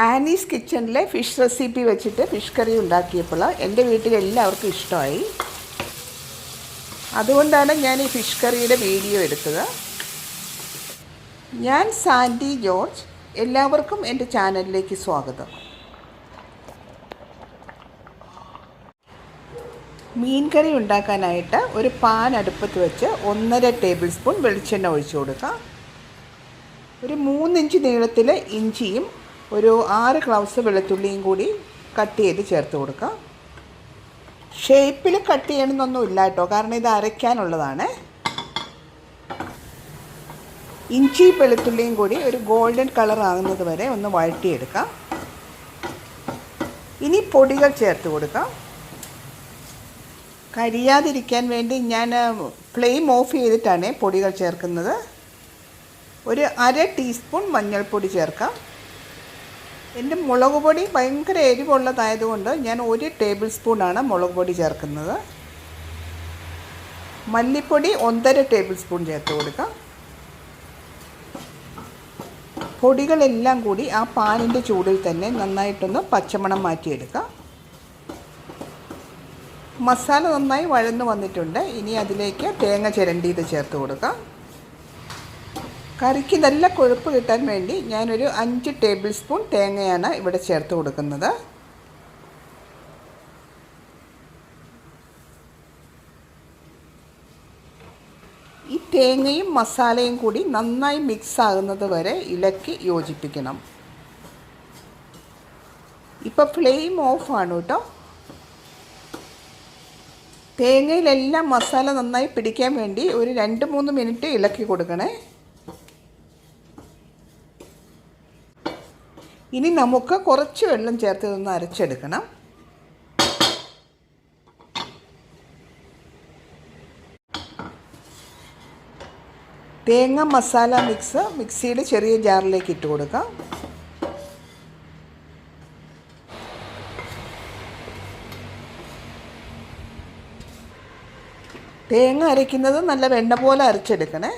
Annie's കിച്ചണിലെ fish recipe വെച്ചിട്ട് fish curry ഉണ്ടാക്കിയപ്പോൾ എൻ്റെ വീട്ടിലെല്ലാവർക്കും ഇഷ്ടമായി. അതുകൊണ്ടാണ് ഞാൻ ഈ ഫിഷ് കറിയുടെ വീഡിയോ എടുത്തത്. ഞാൻ സാൻഡി ജോർജ്. എല്ലാവർക്കും എൻ്റെ ചാനലിലേക്ക് സ്വാഗതം. മീൻ കറി ഉണ്ടാക്കാനായിട്ട് ഒരു പാൻ അടുപ്പത്ത് വെച്ച് 1.5 ടേബിൾ സ്പൂൺ വെളിച്ചെണ്ണ ഒഴിച്ചു കൊടുക്കാം. ഒരു 3 ഇഞ്ച് നീളത്തിൽ ഇഞ്ചിയും ഒരു 6 ക്ലൗസ് വെളുത്തുള്ളിയും കൂടി കട്ട് ചെയ്ത് ചേർത്ത് കൊടുക്കാം. ഷേപ്പിൽ കട്ട് ചെയ്യണമെന്നൊന്നുമില്ല കേട്ടോ, കാരണം ഇത് അരയ്ക്കാനുള്ളതാണ്. ഇഞ്ചി വെളുത്തുള്ളിയും കൂടി ഒരു ഗോൾഡൻ കളർ ആകുന്നത് വരെ ഒന്ന് വഴറ്റിയെടുക്കാം. ഇനി പൊടികൾ ചേർത്ത് കൊടുക്കാം. കരിയാതിരിക്കാൻ വേണ്ടി ഞാൻ ഫ്ലെയിം ഓഫ് ചെയ്തിട്ടാണ് പൊടികൾ ചേർക്കുന്നത്. ഒരു 1/2 ടീസ്പൂൺ മഞ്ഞൾപ്പൊടി ചേർക്കാം. എൻ്റെ മുളക് പൊടി ഭയങ്കര എരിവുള്ളതായതുകൊണ്ട് ഞാൻ 1 ടേബിൾ സ്പൂണാണ് മുളക് പൊടി ചേർക്കുന്നത്. മല്ലിപ്പൊടി 1.5 ടേബിൾ സ്പൂൺ ചേർത്ത് കൊടുക്കാം. പൊടികളെല്ലാം കൂടി ആ പാനിൻ്റെ ചൂടിൽ തന്നെ നന്നായിട്ടൊന്ന് പച്ചമണം മാറ്റിയെടുക്കാം. മസാല നന്നായി വഴന്നു വന്നിട്ടുണ്ട്. ഇനി അതിലേക്ക് തേങ്ങ ചിരണ്ടിയത് ചേർത്ത് കൊടുക്കാം. കറിക്ക് നല്ല കൊഴുപ്പ് കിട്ടാൻ വേണ്ടി ഞാനൊരു 5 ടേബിൾ സ്പൂൺ തേങ്ങയാണ് ഇവിടെ ചേർത്ത് കൊടുക്കുന്നത്. ഈ തേങ്ങയും മസാലയും കൂടി നന്നായി മിക്സ് ആകുന്നത് വരെ ഇളക്കി യോജിപ്പിക്കണം. ഇപ്പോൾ ഫ്ലെയിം ഓഫാണ് കേട്ടോ. തേങ്ങയിലെല്ലാം മസാല നന്നായി പിടിക്കാൻ വേണ്ടി ഒരു 2-3 മിനിറ്റ് ഇളക്കി കൊടുക്കണേ. ഇനി നമുക്ക് കുറച്ച് വെള്ളം ചേർത്ത് ഇതൊന്ന് അരച്ചെടുക്കണം. തേങ്ങ മസാല മിക്സ് മിക്സിയുടെ ചെറിയ ജാറിലേക്ക് ഇട്ട് കൊടുക്കാം. തേങ്ങ അരയ്ക്കുന്നത് നല്ല വെണ്ണ പോലെ അരച്ചെടുക്കണേ.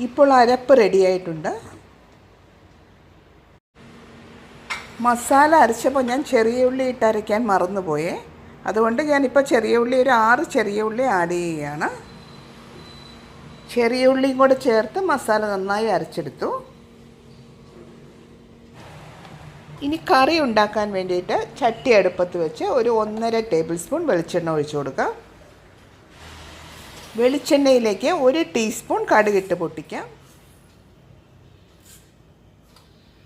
ഇപ്പോൾ അരപ്പ് റെഡിയായിട്ടുണ്ട്. മസാല അരച്ചപ്പോൾ ഞാൻ ചെറിയ ഉള്ളി ഇട്ട് അരയ്ക്കാൻ മറന്നുപോയേ. അതുകൊണ്ട് ഞാനിപ്പോൾ ചെറിയ ഉള്ളി ഒരു 6 ചെറിയ ഉള്ളി ആഡ് ചെയ്യുകയാണ്. ചെറിയ ഉള്ളിയും കൂടെ ചേർത്ത് മസാല നന്നായി അരച്ചെടുത്തു. ഇനി കറി ഉണ്ടാക്കാൻ വേണ്ടിയിട്ട് ചട്ടി അടുപ്പത്ത് വെച്ച് ഒരു 1.5 ടേബിൾ സ്പൂൺ വെളിച്ചെണ്ണ ഒഴിച്ചു കൊടുക്കാം. വെളിച്ചെണ്ണയിലേക്ക് 1 ടീസ്പൂൺ കടുകിട്ട് പൊട്ടിക്കാം.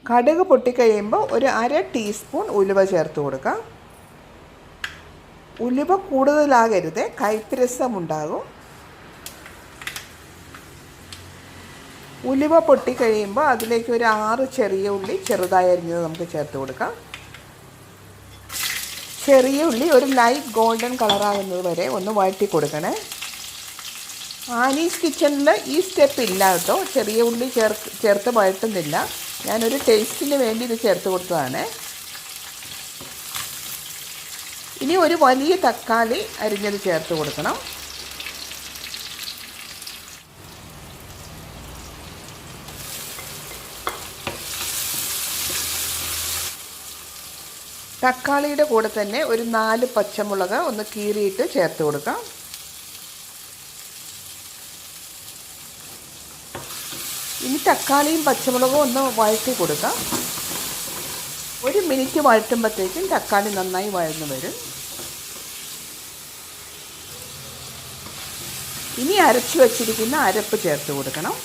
കടുക് പൊട്ടിക്കഴിയുമ്പോൾ ഒരു 1/2 ടീസ്പൂൺ ഉലുവ ചേർത്ത് കൊടുക്കാം. ഉലുവ കൂടുതലാകരുത്, കയ്പ്പ് രസമുണ്ടാകും. ഉലുവ പൊട്ടിക്കഴിയുമ്പോൾ അതിലേക്ക് ഒരു 6 ചെറിയ ഉള്ളി ചെറുതായി അരിഞ്ഞത് നമുക്ക് ചേർത്ത് കൊടുക്കാം. ചെറിയ ഉള്ളി ഒരു ലൈറ്റ് ഗോൾഡൻ കളറാകുന്നത് വരെ ഒന്ന് വഴറ്റി കൊടുക്കണേ. ആനീസ് കിച്ചണിൽ ഈ സ്റ്റെപ്പ് ഇല്ല കേട്ടോ, ചെറിയ ഉള്ളി ചേർത്ത് വഴറ്റുന്നില്ല. ഞാനൊരു ടേസ്റ്റിന് വേണ്ടി ഇത് ചേർത്ത് കൊടുത്തതാണ്. ഇനി ഒരു വലിയ തക്കാളി അരിഞ്ഞത് ചേർത്ത് കൊടുക്കണം. തക്കാളിയുടെ കൂടെ തന്നെ ഒരു 4 പച്ചമുളക് ഒന്ന് കീറിയിട്ട് ചേർത്ത് കൊടുക്കാം. ഇനി തക്കാളിയും പച്ചമുളകും ഒന്ന് വഴറ്റി കൊടുക്കാം. 1 മിനിറ്റ് വഴറ്റുമ്പോഴത്തേക്കും തക്കാളി നന്നായി വഴന്നു വരും. ഇനി അരച്ചു വച്ചിരിക്കുന്ന അരപ്പ് ചേർത്ത് കൊടുക്കണം.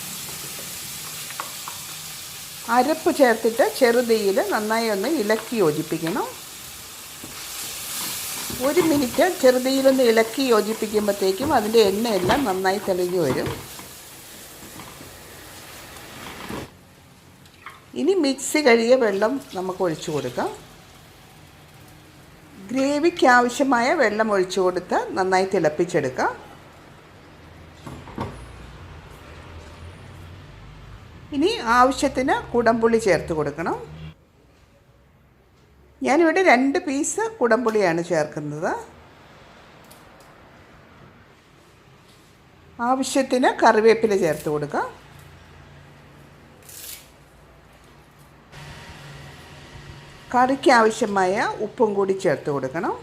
അരപ്പ് ചേർത്തിട്ട് ചെറുതീയിൽ നന്നായി ഒന്ന് ഇളക്കി യോജിപ്പിക്കണം. 1 മിനിറ്റ് ചെറുതീയിലൊന്ന് ഇളക്കി യോജിപ്പിക്കുമ്പോഴത്തേക്കും അതിൻ്റെ എണ്ണയെല്ലാം നന്നായി തെളിഞ്ഞു വരും. ഇനി മിക്സി കഴുകിയ വെള്ളം നമുക്ക് ഒഴിച്ചു കൊടുക്കാം. ഗ്രേവിക്ക് ആവശ്യമായ വെള്ളം ഒഴിച്ചു കൊടുത്ത് നന്നായി തിളപ്പിച്ചെടുക്കാം. ഇനി ആവശ്യത്തിന് കുടംപുളി ചേർത്ത് കൊടുക്കണം. ഞാനിവിടെ 2 പീസ് കുടംപുളിയാണ് ചേർക്കുന്നത്. ആവശ്യത്തിന് കറിവേപ്പില ചേർത്ത് കൊടുക്കാം. കറിക്ക് ആവശ്യമായ ഉപ്പും കൂടി ചേർത്ത് കൊടുക്കണം.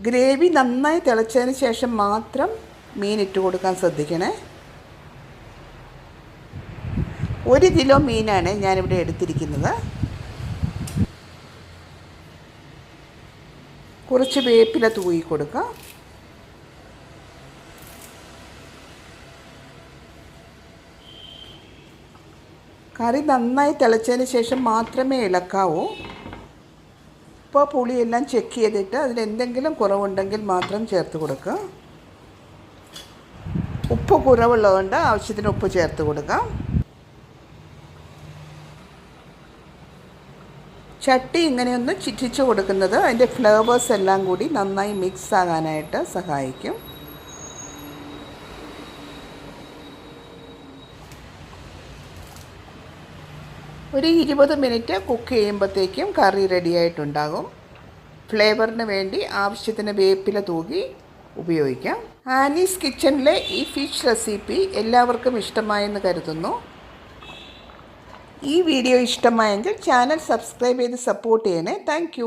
ഗ്രേവി നന്നായി തിളച്ചതിന് ശേഷം മാത്രം മീൻ ഇട്ട് കൊടുക്കാൻ ശ്രദ്ധിക്കണേ. 1 കിലോ മീനാണ് ഞാനിവിടെ എടുത്തിരിക്കുന്നത്. കുറച്ച് വേപ്പില തൂവി കൊടുക്കാം. കറി നന്നായി തിളച്ചതിന് ശേഷം മാത്രമേ ഇളക്കാവൂ. ഇപ്പോൾ പുളിയെല്ലാം ചെക്ക് ചെയ്തിട്ട് അതിലെന്തെങ്കിലും കുറവുണ്ടെങ്കിൽ മാത്രം ചേർത്ത് കൊടുക്കുക. ഉപ്പ് കുറവുള്ളതുകൊണ്ട് ആവശ്യത്തിന് ഉപ്പ് ചേർത്ത് കൊടുക്കാം. ചട്ടി ഇങ്ങനെയൊന്ന് ചുറ്റിച്ച് കൊടുക്കുന്നത് അതിൻ്റെ ഫ്ലേവേഴ്സ് എല്ലാം കൂടി നന്നായി മിക്സ് ആകാനായിട്ട് സഹായിക്കും. ഒരു 20 മിനിറ്റ് കുക്ക് ചെയ്യുമ്പോഴത്തേക്കും കറി റെഡിയായിട്ടുണ്ടാകും. ഫ്ലേവറിന് വേണ്ടി ആവശ്യത്തിന് വേപ്പില തൂകി ഉപയോഗിക്കാം. ആനീസ് കിച്ചണിലെ ഈ ഫിഷ് റെസിപ്പി എല്ലാവർക്കും ഇഷ്ടമായെന്ന് കരുതുന്നു. ഈ വീഡിയോ ഇഷ്ടമായെങ്കിൽ ചാനൽ സബ്സ്ക്രൈബ് ചെയ്ത് സപ്പോർട്ട് ചെയ്യണേ. താങ്ക്